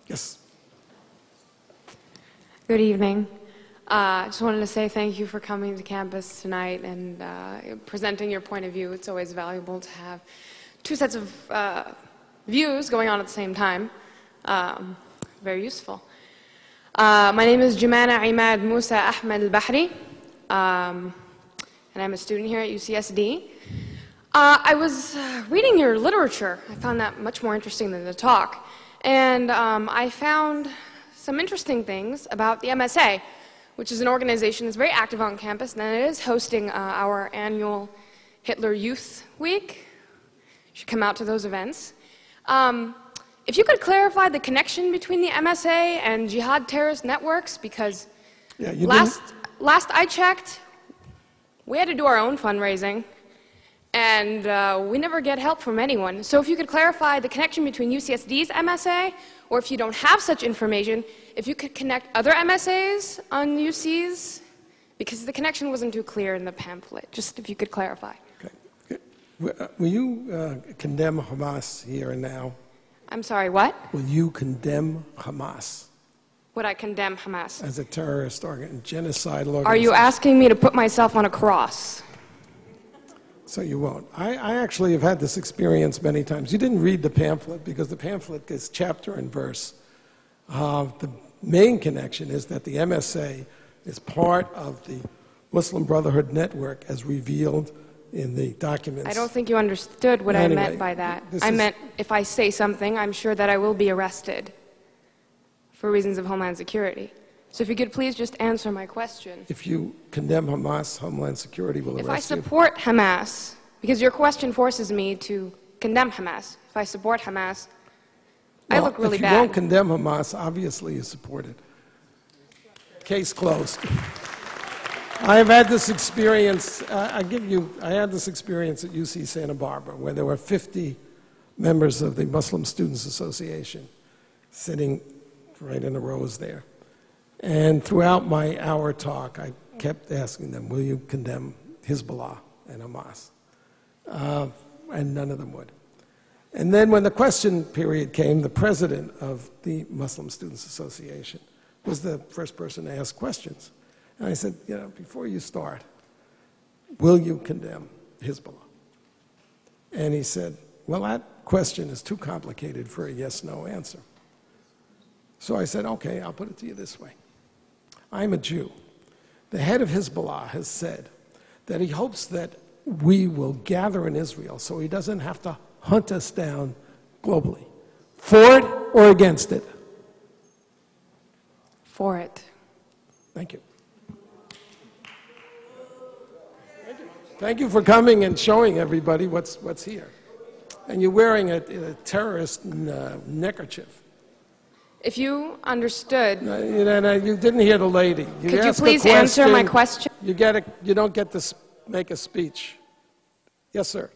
Yes. Good evening. I just wanted to say thank you for coming to campus tonight and presenting your point of view. It's always valuable to have two sets of views going on at the same time. Very useful. My name is Jumana Imad Musa Ahmed al-Bahri, and I'm a student here at UCSD. I was reading your literature. I found that much more interesting than the talk. And I found some interesting things about the MSA, which is an organization that's very active on campus, and it is hosting our annual Hitler Youth Week. You should come out to those events. If you could clarify the connection between the MSA and jihad terrorist networks, because last I checked, we had to do our own fundraising, and we never get help from anyone. So if you could clarify the connection between UCSD's MSA, or if you don't have such information, if you could connect other MSAs on UCs, because the connection wasn't too clear in the pamphlet. Just if you could clarify. Okay. Will you condemn Hamas here and now? I'm sorry, what? Will you condemn Hamas? Would I condemn Hamas? As a terrorist genocidal organization. Are you asking me to put myself on a cross? So you won't. I actually have had this experience many times. You didn't read the pamphlet because the pamphlet is chapter and verse. The main connection is that the MSA is part of the Muslim Brotherhood network as revealed in the documents. I don't think you understood what I meant by that. I meant if I say something, I'm sure that I will be arrested for reasons of Homeland Security. So if you could please just answer my question. If you condemn Hamas, Homeland Security will arrest you. If I support Hamas, because your question forces me to condemn Hamas. If I support Hamas, I look really bad. If you won't condemn Hamas, obviously you support it. Case closed. I have had this experience, I had this experience at UC Santa Barbara where there were 50 members of the Muslim Students Association sitting right in the rows there. And throughout my hour talk, I kept asking them, will you condemn Hezbollah and Hamas? And none of them would. And then when the question period came, the president of the Muslim Students Association was the first person to ask questions. And I said, before you start, will you condemn Hezbollah? And he said, well, that question is too complicated for a yes-no answer. So I said, okay, I'll put it to you this way. I'm a Jew. The head of Hezbollah has said that he hopes that we will gather in Israel so he doesn't have to hunt us down globally. For it or against it? For it. Thank you. Thank you for coming and showing everybody what's here. And you're wearing a terrorist neckerchief. If you understood... you didn't hear the lady. Could you please answer my question? You don't get to make a speech. Yes, sir.